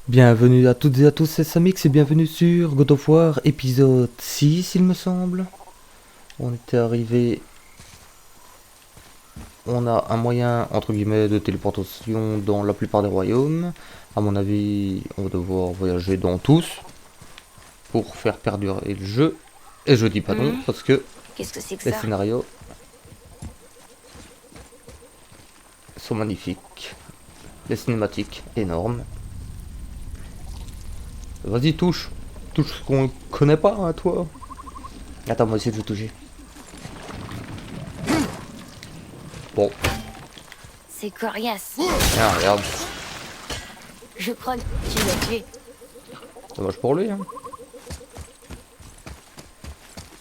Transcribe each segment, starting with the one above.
Bienvenue à toutes et à tous, c'est Samix et bienvenue sur God of War épisode 6 il me semble. On était arrivé... On a un moyen entre guillemets de téléportation dans la plupart des royaumes. À mon avis, on va devoir voyager dans tous pour faire perdurer le jeu. Et je dis pas non parce que Qu'est-ce que c'est que les ça? scénarios sont magnifiques. Les cinématiques énormes. Vas-y, touche. Touche ce qu'on connaît pas, hein, toi. Attends, moi aussi je vais toucher. Bon, C'est coriace. tiens, regarde. Je crois que tu l'as tué. Dommage pour lui, hein.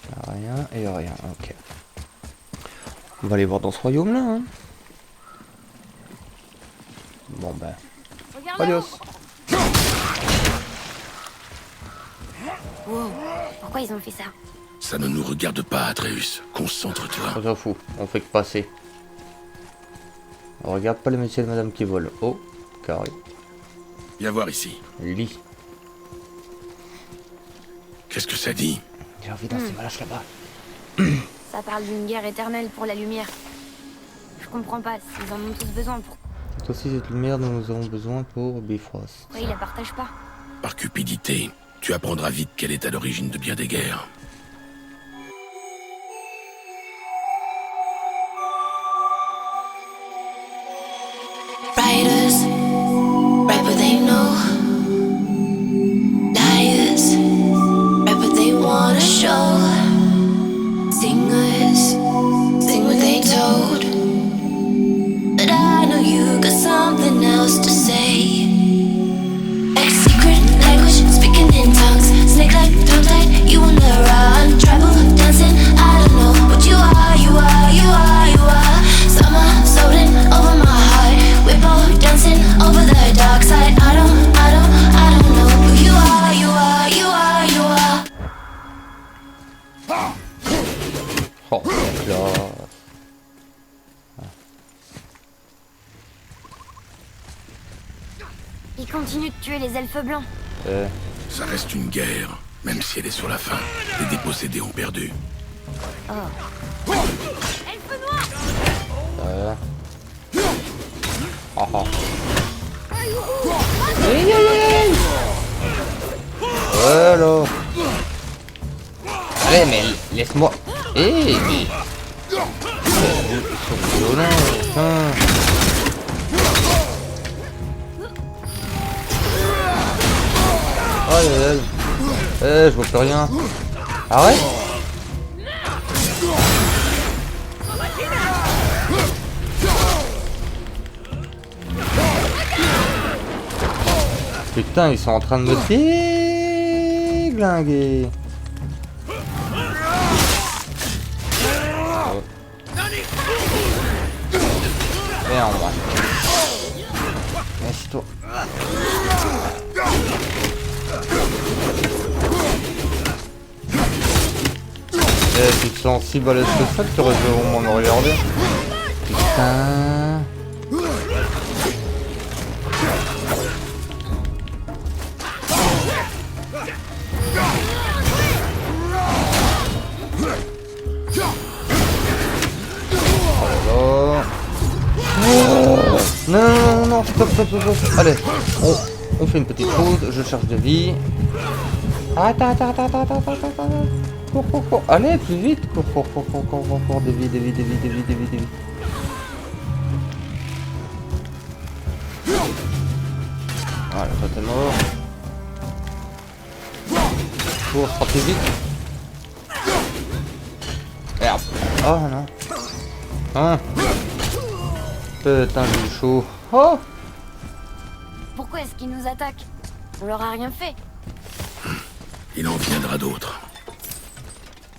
Y'a rien et rien, ok. On va aller voir dans ce royaume-là, hein. Bon ben, Regarde là-haut. adios. Wow. Pourquoi ils ont fait ça? Ça ne nous regarde pas, Atreus. Concentre-toi. On s'en fout, on fait que passer. On regarde pas les messieurs et les madames qui volent. Oh, carré. Viens voir ici. Lit. Qu'est-ce que ça dit? J'ai envie danser ma lâche là-bas. Ça parle d'une guerre éternelle pour la lumière. Je comprends pas, s'ils en ont tous besoin, pourquoi C'est aussi cette lumière dont nous avons besoin pour Bifrost. ils la partagent pas? Par cupidité, tu apprendras vite qu'elle est à l'origine de bien des guerres. Writers write what they know. Liars write what they wanna show. Singers sing what they told. But I know you got something else to say. Like secret language, speaking in tongues. Snake like tongue tied, you wanna run. Tribal dancing, I don't know what you are, you are, you are, you are. Summer floating over my heart. We're both dancing over the dark side. I don't know who you are, you are, you are, you are. Oh, là. Ils continuent de tuer les elfes blancs. Ça reste une guerre, même si elle est sur la fin. Les dépossédés ont perdu. Elfes noirs! Ah ah. Aïe aïe aïe. Voilà. Allez, mais laisse-moi. Ils sont violents, putain. Aïe aïe aïe. Je vois plus rien. Arrête. Putain, ils sont en train de me déglinguer. Merde. Merci-toi. Tu te sens si balèze que ça que tu aurais dû au moins me regarder. Putain. Alors... Non, non, non, stop, stop, stop, stop. Allez, on fait une petite pause, je cherche de vie. Attends. Cours, cours, cours. Allez, plus vite. Cours. Des vies. Voilà, toi t'es mort. Cours, sera plus vite. Merde. Oh non. Hein. Putain, j'ai eu chaud. Oh. Pourquoi est-ce qu'ils nous attaquent? On leur a rien fait. Il en viendra d'autres.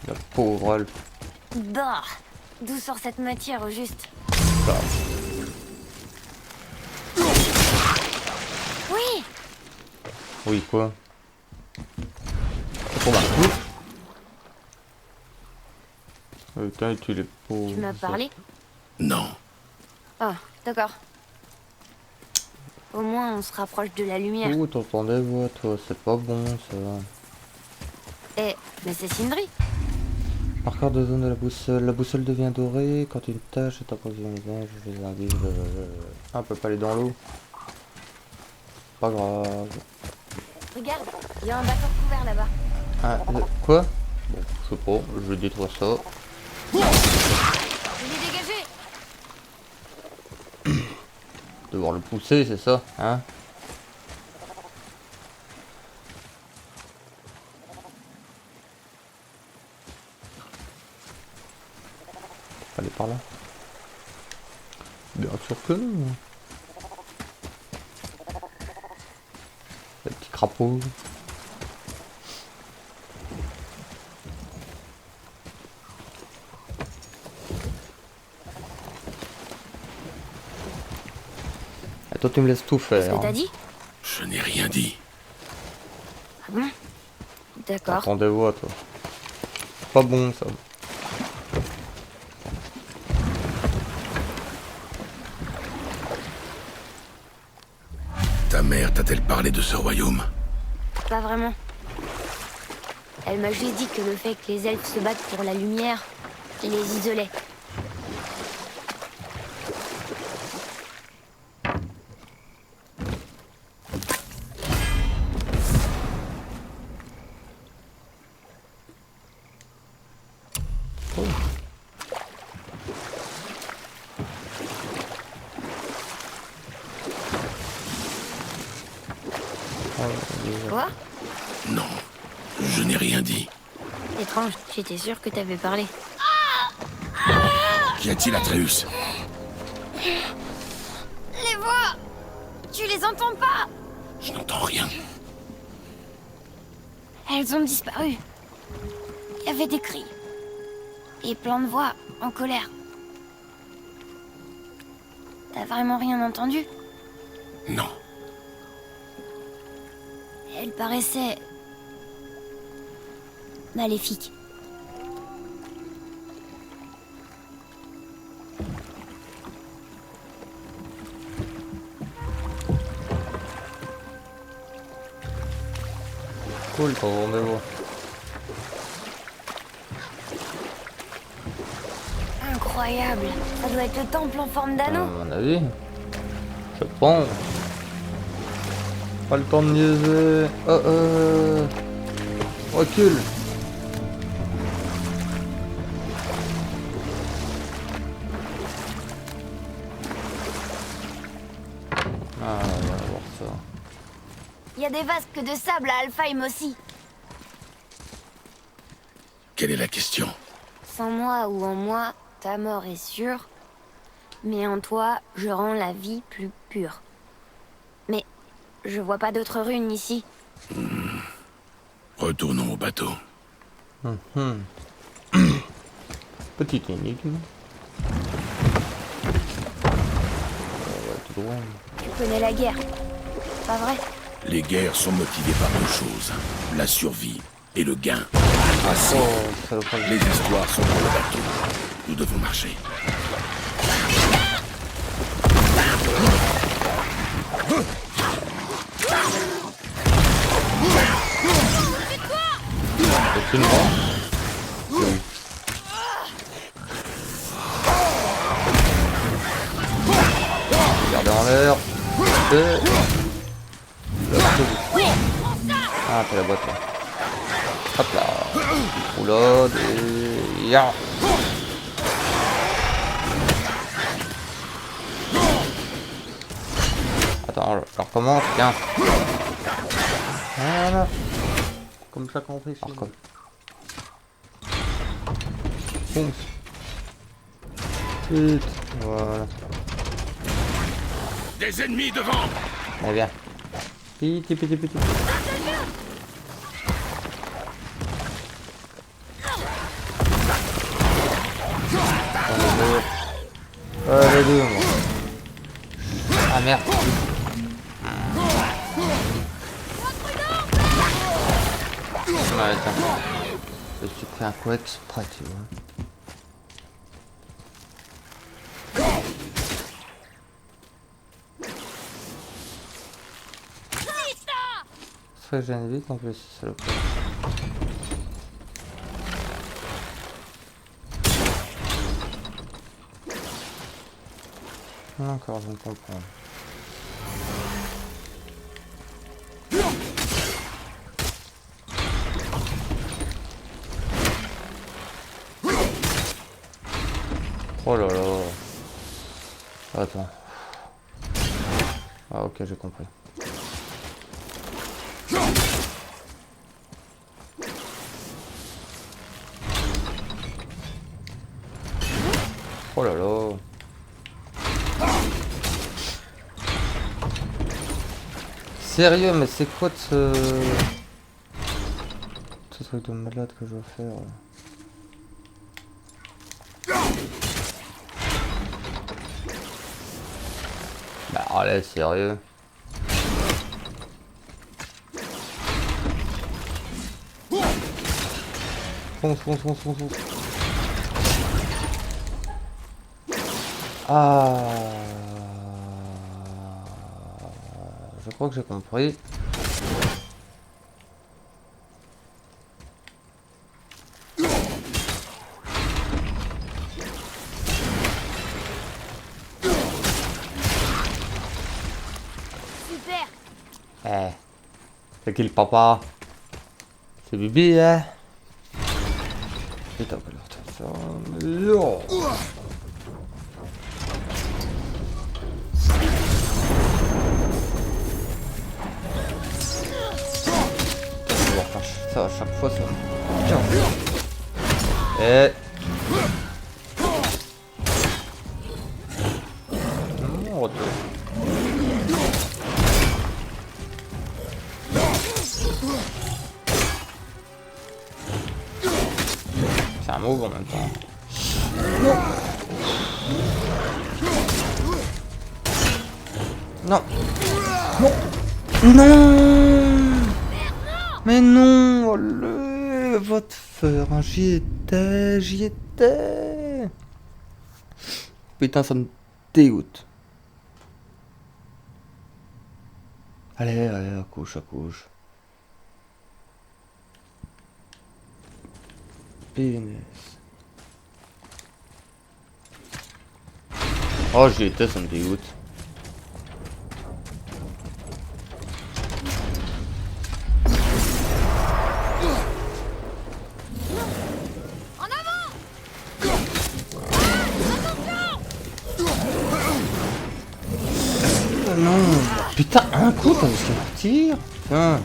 La pauvre Alp. Bah, d'où sort cette matière au juste? Ça. Oui! Oui, quoi? Pour ma coupe. Putain, tu les pauvres. Tu m'as parlé? Non. Oh, d'accord. Au moins, on se rapproche de la lumière. Oh, t'entends des voix, toi, c'est pas bon, ça. Eh, mais c'est Sindri. Marqueur de zone de la boussole. La boussole devient dorée quand une tâche est approvissionnée. Je vais arriver. Ah, on peut pas aller dans l'eau. Pas grave. Regarde, il y a un bateau couvert là-bas. Ah, quoi? Bon, je sais pas, je vais détruire ça. Je l'ai dégagé. Devoir le pousser, c'est ça, hein? Faut aller par là. Bien sûr que non. Les petits crapauds. Et toi tu me laisses tout Qu'est-ce faire. que t'as dit? Je n'ai rien dit. Ah bon? D'accord. T'entends des voix, toi. Pas bon, ça. Ta mère t'a-t-elle parlé de ce royaume? Pas vraiment. Elle m'a juste dit que le fait que les elfes se battent pour la lumière les isolait. Quoi? Non, je n'ai rien dit. Étrange, j'étais sûre que t'avais parlé. Qu'y a-t-il, Atreus? Les voix! Tu les entends pas? Je n'entends rien. Elles ont disparu. Il y avait des cris. Et plein de voix en colère. T'as vraiment rien entendu? Non. Elle paraissait... maléfique. Cool, t'entends des voix. Incroyable. Ça doit être le temple en forme À d'anneau. mon avis. Je pense. Pas le temps de niaiser. Recule. Ah, on va voir ça. Il y a des vasques de sable à Alfheim aussi. Quelle est la question? Sans moi ou en moi, ta mort est sûre. Mais en toi, je rends la vie plus pure. Mais je vois pas d'autres runes ici. Retournons au bateau. Petite énigme. Ouais, tout droit. Tu connais la guerre, pas vrai? Les guerres sont motivées par deux choses. La survie et le gain. Assez. Oh, saloperie. Les histoires sont dans le bateau. Nous devons marcher. Aucune branche. Regardez en l'air. Ah, t'as la boîte là. Hop là. Roulade et... Ya. Attends, je recommence, tiens. Voilà. Comme ça qu'on fait ici. Fonce. Vite. Voilà. Des ennemis devant! Allez, viens. Petit. Les deux, moi. Ah merde. Ouais, tiens. Je suis pris un coup exprès, tu vois. Ça gêne vite en plus, c'est le problème. Encore, je ne comprends. Oh là là. Attends. Ah ok, j'ai compris. Oh là là. Sérieux, mais c'est quoi de ce truc de malade que je dois faire là? Bah allez, sérieux. Fonce, fonce, fonce, fonce, fonce. Ah, je crois que j'ai compris. Super. Eh, c'est qui le papa? C'est Bibi, hein? Putain, quelle heure t'as ça? Yo. Ça à chaque fois ça. Tiens. Et non, retour. C'est un move en même temps. Non. Non. Non. Mais non, va te faire, hein, j'y étais, j'y étais. Putain, ça me dégoûte. Allez, allez, à couche, à couche. Pénis. Oh, j'y étais, ça me dégoûte. Non, putain, un coup, t'as laissé partir. Tiens,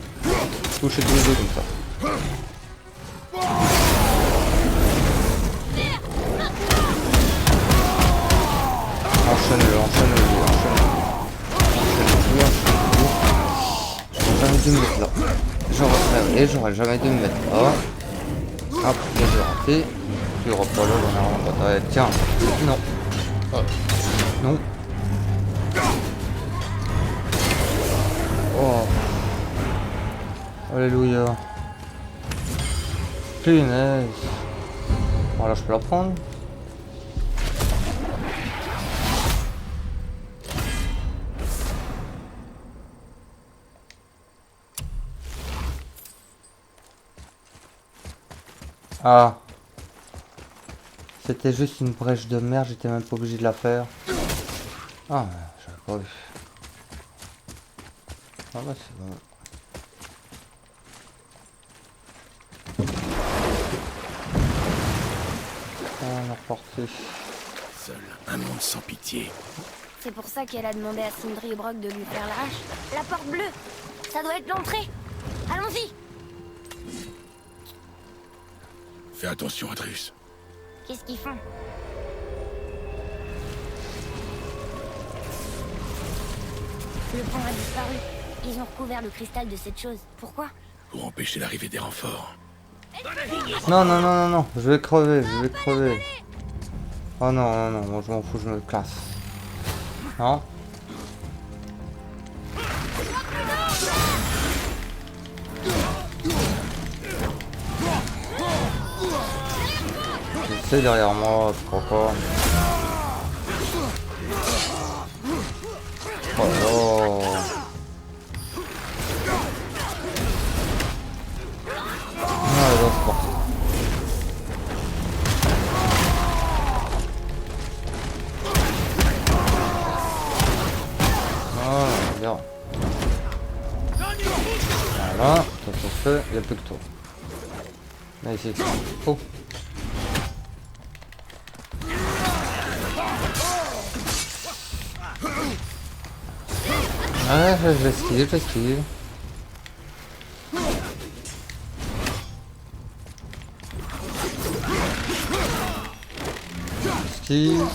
touchez tous les deux comme ça. Enchaîne-le, enchaîne-le, enchaîne-le. J'aurais jamais dû me mettre là. J'aurais jamais dû me mettre là. Hop, là j'ai raté. Tu auras pas là, on a rien. Tiens, non. Non. Oh. Alléluia. Punaise. Voilà, je peux la prendre. Ah. C'était juste une brèche de merde, j'étais même pas obligé de la faire. Ah, j'avais pas vu. Ah bah c'est bon. On est reparti. Seul un monde sans pitié. C'est pour ça qu'elle a demandé à Sindri et Brock de lui faire la hache. La porte bleue. Ça doit être l'entrée. Allons-y. Fais attention, Atreus. Qu'est-ce qu'ils font? Le pont a disparu. Ils ont recouvert le cristal de cette chose. Pourquoi? Pour empêcher l'arrivée des renforts. Non, non, non, non, non, je vais crever, je vais crever. Oh non, non, non, moi je m'en fous, je me classe. Non. C'est derrière moi, je crois pas. Oh non. force. Voilà, on verra. Voilà, ça c'est fait, il n'y a plus que toi. Là ici. Oh. Ouais, je l'esquive, je l'esquive. Esquive.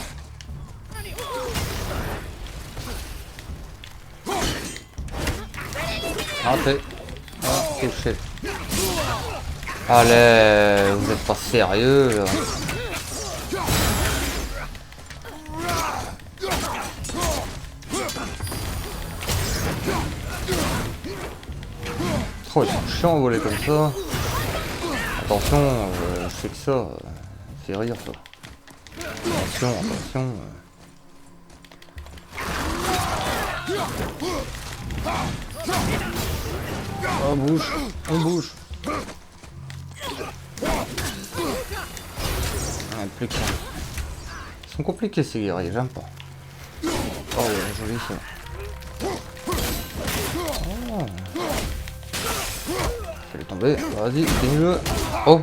Raté. Ah, touché. Allez, vous êtes pas sérieux là. Oh, ils sont chiants à voler comme ça. Attention, je sais que ça fait rire ça. Attention, attention. Oh, bouge, on bouge. Ah, plus qu'un. Ils sont compliqués ces guerriers, j'aime pas. Oh, joli ça. Oh. Fais-le tomber, vas-y, finis-le. Oh,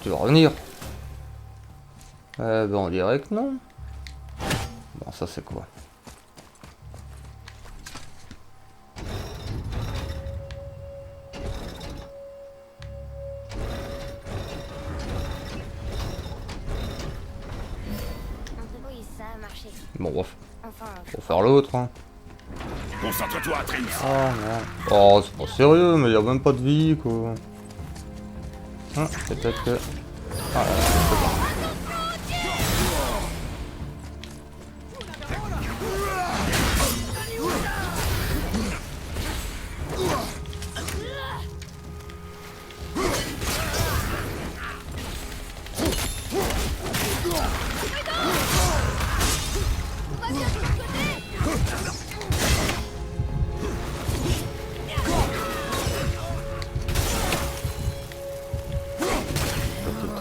tu vas revenir. Ben on dirait que non. Bon, ça c'est quoi? Oui, ça a marché. Bon, on Enfin, va faire l'autre. Hein. Concentre-toi, Atreus. Oh non. Oh, c'est pas sérieux, mais y a même pas de vie quoi. Peut-être que. Ah, là, c'est bon.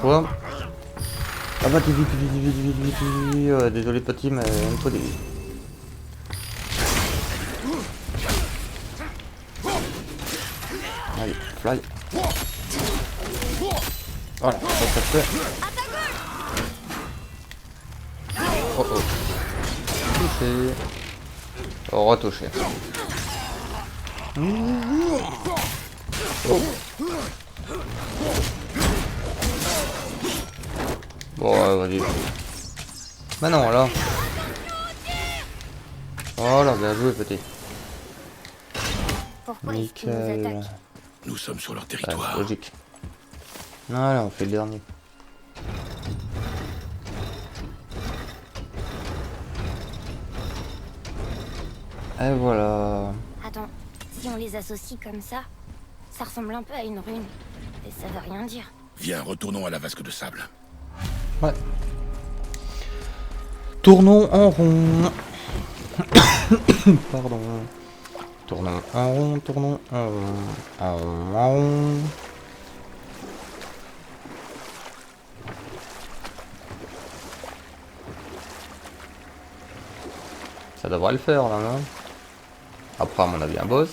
Toi. Ah bah vite, désolé petit, mais il me faut des vies. Allez, fly. Voilà, ça fait. Oh oh. Touché. Oh, retouché. Oh. Bon, vas-y. Maintenant, là. Voilà, bien joué, petit. pourquoi est-ce qu'ils nous Nickel. attaquent? Nous sommes sur leur Ouais, territoire. logique. Voilà, on fait le dernier. Et voilà. Attends, si on les associe comme ça ressemble un peu à une rune. Et ça veut rien dire. Viens, retournons à la vasque de sable. Ouais. Tournons en rond. Pardon. Tournons en rond, tournons en rond. En rond, en rond. Ça devrait le faire là, non? Après, à mon avis, un boss.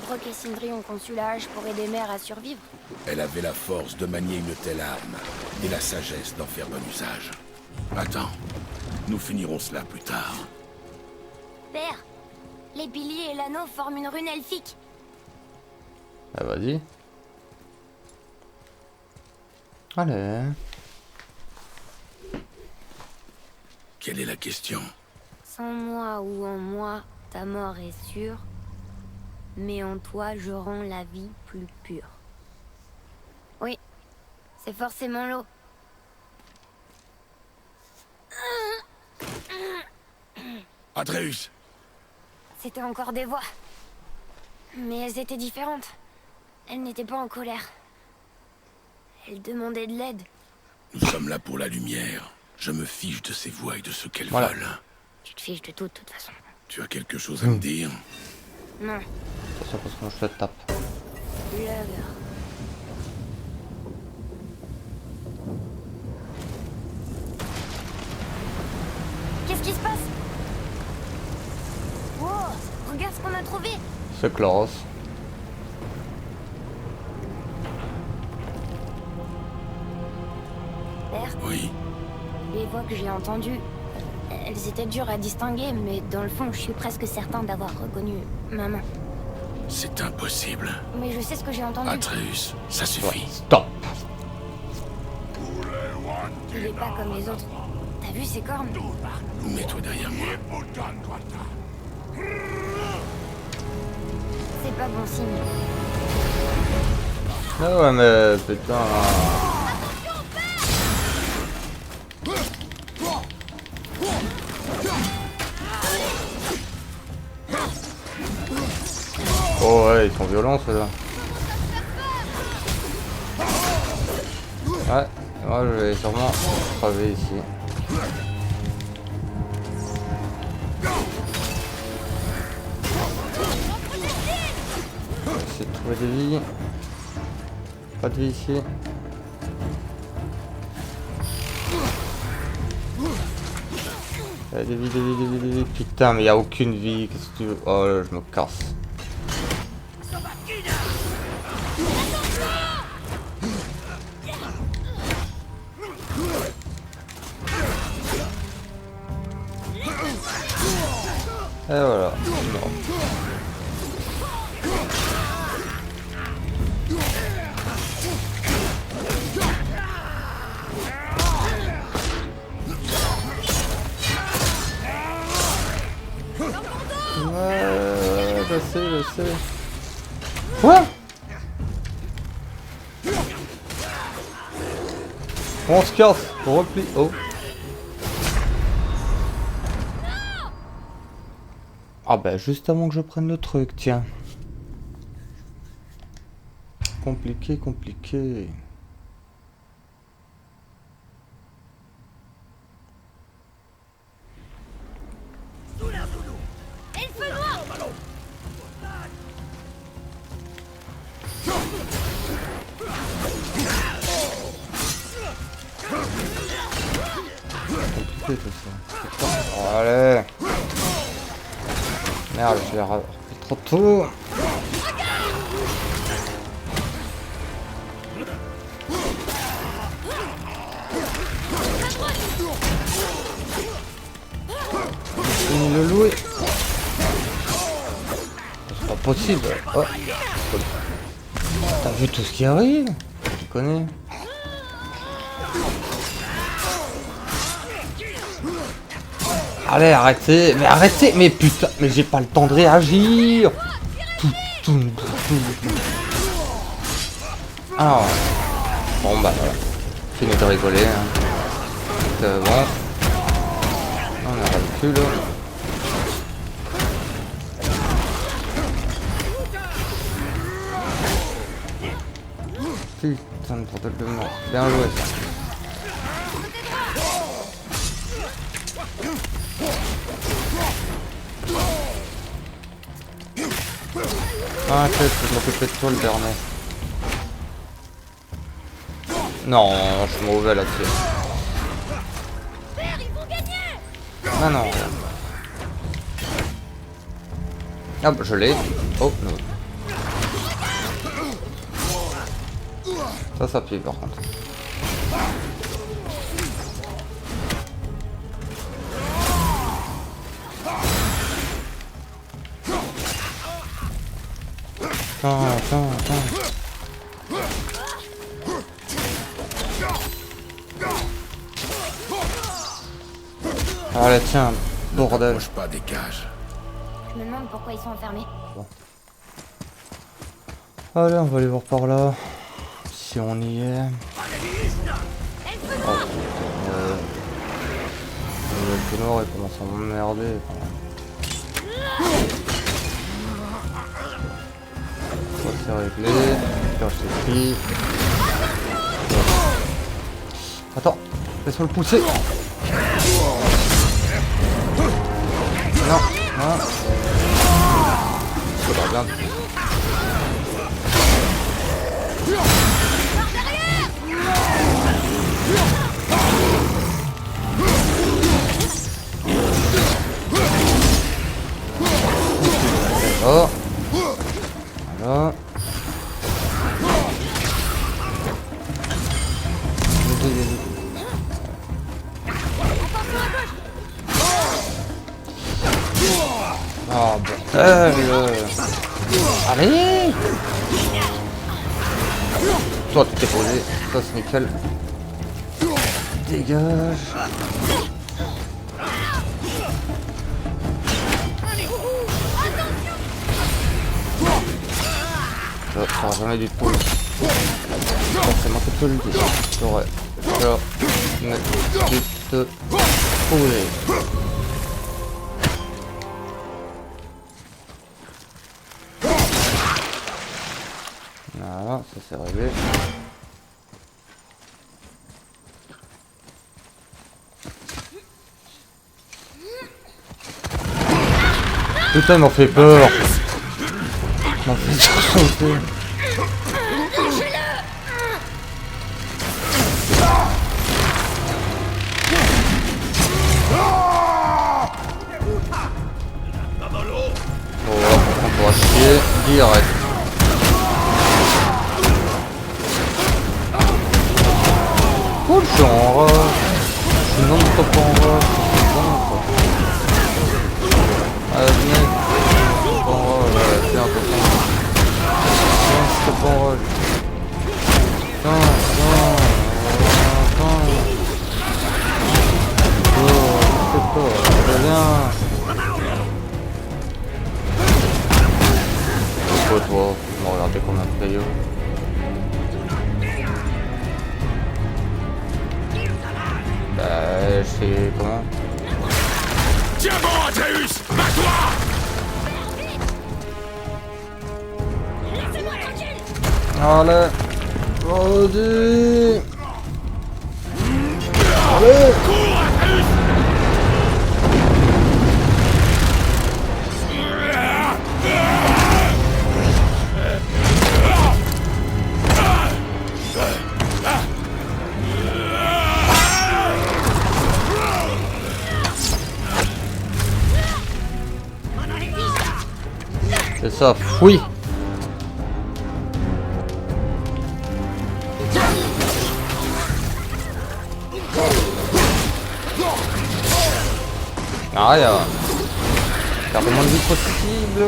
Brock et Sindri ont conçu la hache pour aider Mère à survivre. Elle avait la force de manier une telle arme et la sagesse d'en faire bon usage. Attends, nous finirons cela plus tard. Père, les piliers et l'anneau forment une rune elfique. Bah vas-y. Allez. Quelle est la question? Sans moi ou en moi, ta mort est sûre. Mais en toi, je rends la vie plus pure. Oui, c'est forcément l'eau. Atreus! C'était encore des voix. Mais elles étaient différentes. Elles n'étaient pas en colère. Elles demandaient de l'aide. Nous sommes là pour la lumière. Je me fiche de ces voix et de ce qu'elles Voilà. veulent. Tu te fiches de tout, de toute façon. Tu as quelque chose à me dire? Non, Attention parce que moi je te tape. Lugger. retrouver. C'est classe. Père, Oui, les voix que j'ai entendues, elles étaient dures à distinguer, mais dans le fond, je suis presque certain d'avoir reconnu maman. c'est impossible. Mais je sais ce que j'ai entendu. Atreus, ça Ouais, suffit. stop. Il est pas comme les autres. T'as vu ses cornes? Mets-toi derrière moi. C'est pas bon signe. Ah ouais, mais putain. Oh ouais, ils sont violents ceux-là. Ouais, moi je vais sûrement crever ici. Essayer de trouver des vies. Pas de vie ici. Des vies, des vies, des vies, des vies. Putain, mais y a aucune vie. Qu'est-ce que tu veux? Oh là, je me casse. Et voilà. Non. Ouais, je sais. Quoi? On se casse, on replie. Oh. Ah bah juste avant que je prenne le truc, tiens. Compliqué, compliqué. Compliqué tout ça. Oh, allez. Merde, je l'ai repris trop tôt. Fini le louer. C'est pas possible. Oh. T'as vu tout ce qui arrive? Tu connais? Allez, arrêtez, mais putain, mais j'ai pas le temps de réagir. Alors, bon bah voilà, fini de rigoler. Hein. Bon, on a le cul là. Putain de bordel de mort, bien joué ça. Ah, je vais m'occuper de toi le dernier. Non, je suis mauvais là-dessus. Ah non. Ah bah je l'ai. Oh non. Ça pue par contre. Attends. Allez, tiens, bordel. Approche pas des cages. Je me demande pourquoi ils sont enfermés. Allez, on va aller voir par là. Si on y est. Oh, le noir il commence à m'emmerder. C'est réglé. Là, je t'ai pris. Attends, laisse-moi le pousser. Non. Ça va bien. Oh. Allez. Toi, tu t'es posé. Ça, c'est nickel. Dégage. Ça va jamais du tout. Forcément, tu peux le dire. J'aurais jamais dû te poser. Voilà, ça c'est réglé. Putain, il m'en fait peur. Il m'en fait sauter. Bon, voilà, on pourra chier direct. Cool, je suis en rush. Je suis non-stop en rush. Allez, venez. Non-stop en rush. Ouais, c'est important. Non-stop en rush. Non. Oh, c'est pas. Très bien. Pourquoi toi, tu m'as regardé comme un player? Bah, je sais comment. Tiens bon, Atreus, bats-toi! Allez, vas-y. Allez. Cours, Atreus! C'est ça, fouille. Ah, il y a faire le moins de vie possible.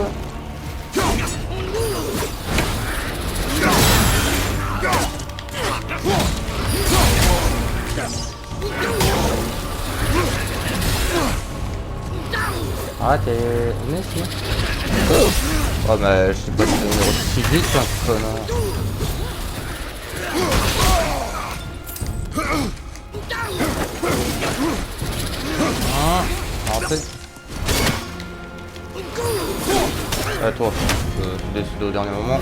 Ah, t'es venu ici. Oh, mais je sais pas si c'est aussi vite, un connard. Ah, rentrez. Allez, toi, tu décides au dernier moment.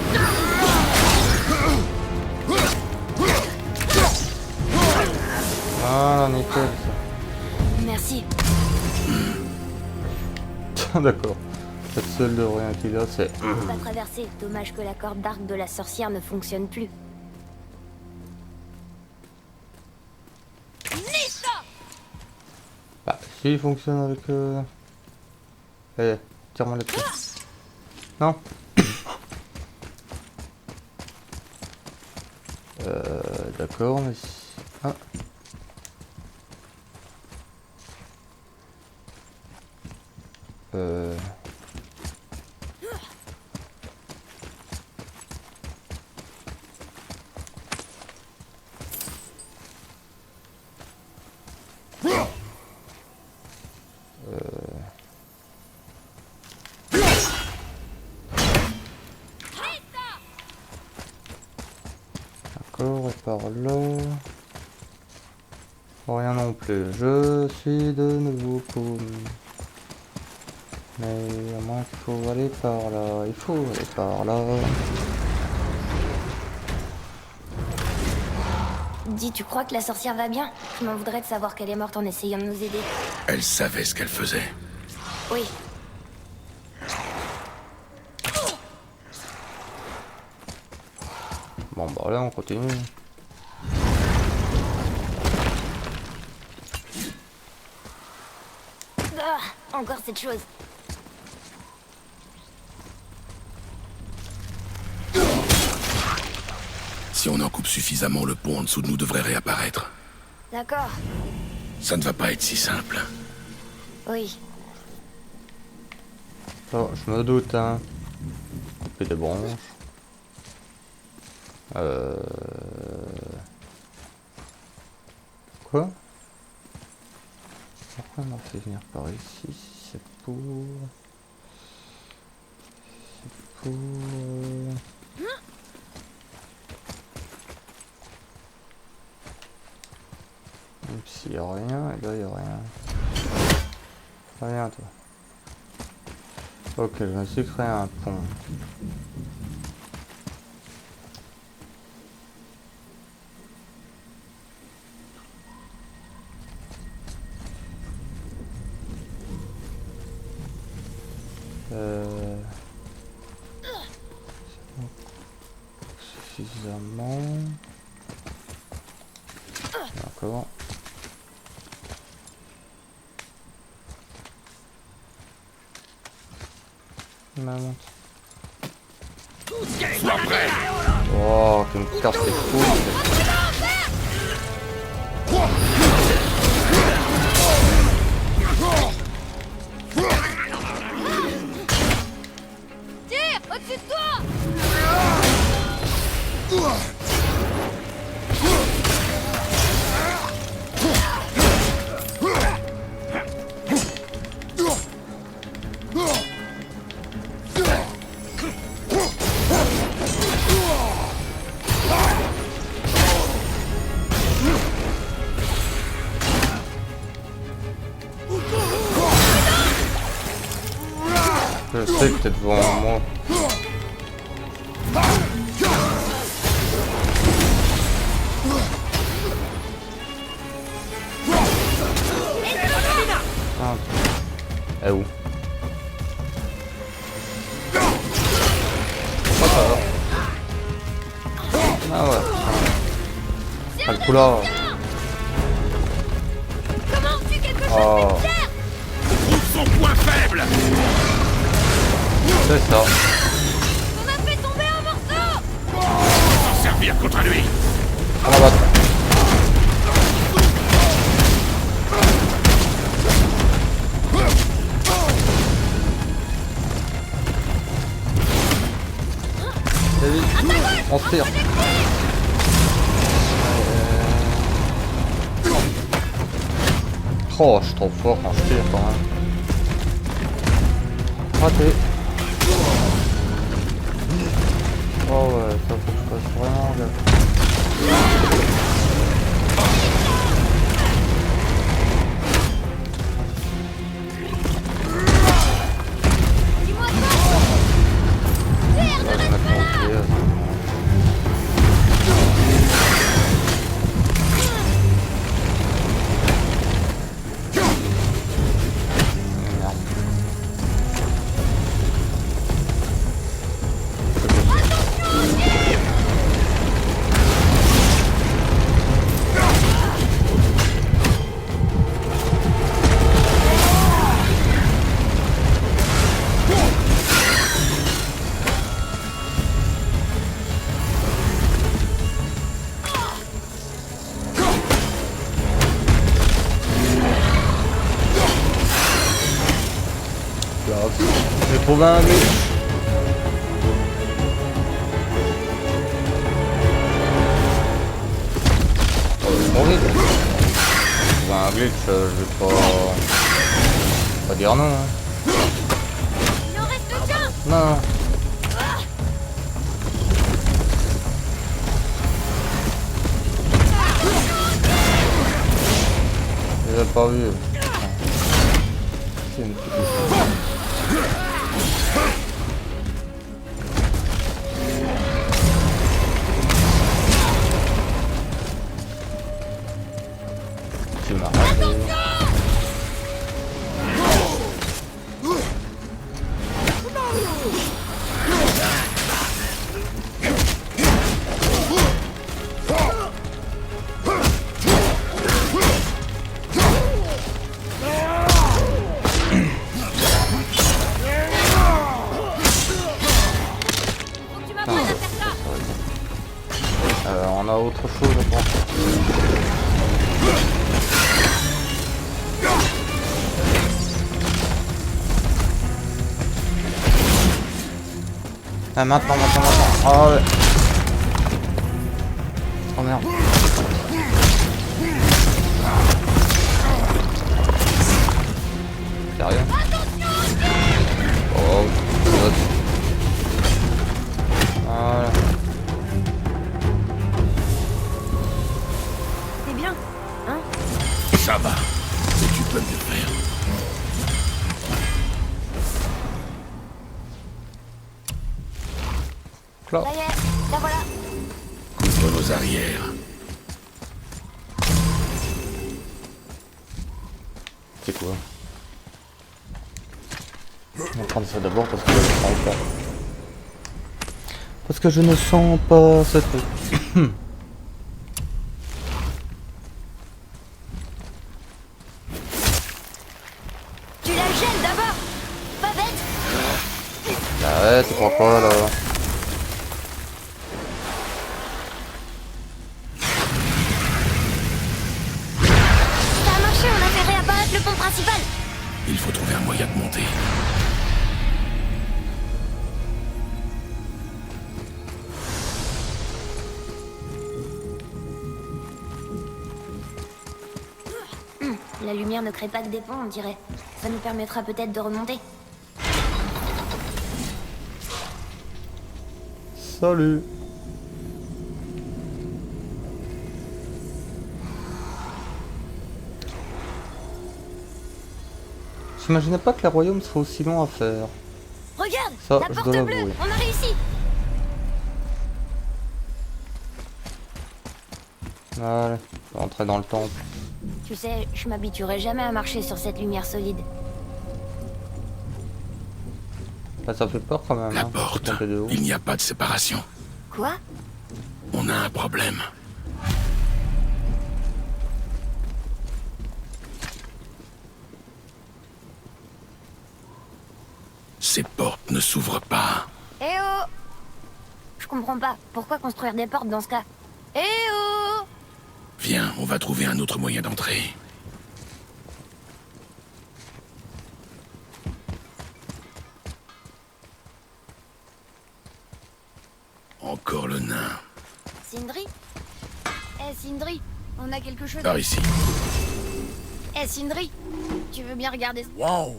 Ah, nickel ça. Merci. D'accord. Cette seule de rien qu'il a, c'est... On peut pas traverser. Dommage que la corde d'arc de la sorcière ne fonctionne plus. Bah, si il fonctionne avec... Allez, tire-moi là-dessus. Non. D'accord, mais... Ah. D'accord, et par là... Rien non plus. Je suis de nouveau paumé. Mais à moins qu'il faut aller par là. Il faut aller par là. Dis, tu crois que la sorcière va bien? Je m'en voudrais de savoir qu'elle est morte en essayant de nous aider. Elle savait ce qu'elle faisait. Oui. Bon bah là on continue. Ah, encore cette chose. Si on en coupe suffisamment, le pont en dessous de nous devrait réapparaître. D'accord. Ça ne va pas être si simple. Oui. Oh, je me doute, hein. Couper des branches. Quoi? Pourquoi on m'a fait venir par ici? C'est pour... C'est pour... Même s'il n'y a rien, et là il n'y a rien. Rien toi. Ok, je me suis créé un pont. Suffisamment. Encore. Maman. Sois prêt. Oh, tu me casses les couilles. Tire au-dessus de toi. Je sais que t'es devant moi. Ah, elle est où? Oh, ça va. Ah ouais. Pas le coup là. Comment on tue quelque chose Oh, Trouve son point faible. c'est ça. On a fait tomber un morceau. S'en servir contre lui. On va battre. On se tire. Oh, je suis trop fort quand je tire quand même. Raté. Oh ouais, ça faut que je fasse vraiment gaffe. Dis-moi Là, je vais mettre mon pied, merde. J'ai trouvé un glitch. Oh, c'est horrible. J'ai trouvé un glitch, je vais pas dire non. Hein. Il en reste qu'un. Non, non. Je les ai pas vus. C'est une petite... Tu m'as raté. Faut que tu m'apprennes à faire ça. On a autre chose à penser. Ah, maintenant. Oh, ouais. Oh merde. Sérieux? Oh, note. Voilà. C'est bien, hein? Ça va. Mais tu peux mieux faire. Là. Ça y est, la voilà. Couvre nos arrières. C'est quoi? On va prendre ça d'abord parce que je ne sens pas. Parce que je ne sens pas ce truc. Tu la gèles d'abord. Pas bête. Arrête, tu crois quoi là? Ça a marché, on a fait réapparaître le pont principal. Il faut trouver un moyen de monter. La lumière ne crée pas que des ponts, on dirait. Ça nous permettra peut-être de remonter. Salut. J'imaginais pas que les royaumes seraient aussi longs à faire. Regarde, Ça, la je porte dois bleue, l'avouer. on a réussi. Allez, on va rentrer dans le temple. Tu sais, je m'habituerai jamais à marcher sur cette lumière solide. Bah, ça fait peur quand même. La hein, de porte. tomber de haut. Il n'y a pas de séparation. Quoi? On a un problème. Ces portes ne s'ouvrent pas. Eh oh! Je comprends pas. Pourquoi construire des portes dans ce cas? Eh oh! Viens, on va trouver un autre moyen d'entrer. Encore le nain. Sindri? Eh Sindri, on a quelque chose. Par ici. Eh Sindri, tu veux bien regarder? Wow!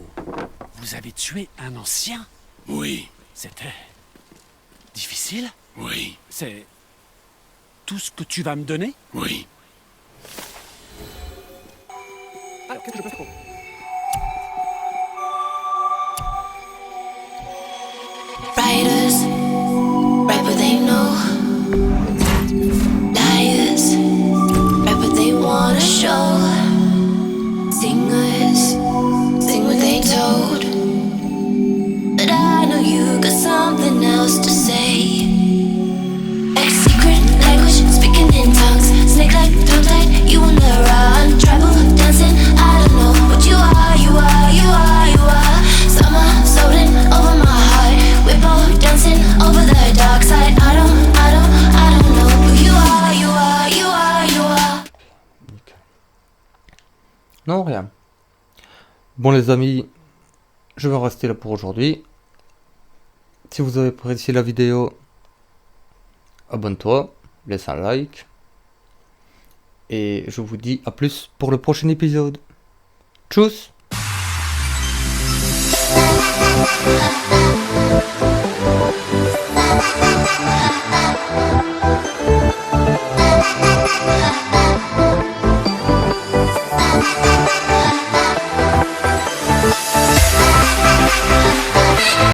Vous avez tué un ancien? Oui, C'était... difficile? oui, C'est... tout ce que tu vas me donner? oui. Alors, qu'est-ce que je peux faire? Writers, write what they know. Liars, write what they wanna show. Singers, sing what they told. But I know you got something else to say. Ex-secret language, speaking in tongues. Snake like tongue-tied, you on the run. Tribal dancing, I don't know what you are, you are, you are, you are. Summer floating over my heart. We're both dancing over the dark side. I don't know who you are, you are, you are, you are. Non, rien. Bon les amis, je vais en rester là pour aujourd'hui. Si vous avez apprécié la vidéo, abonne-toi, laisse un like. Et je vous dis à plus pour le prochain épisode. Tchuss!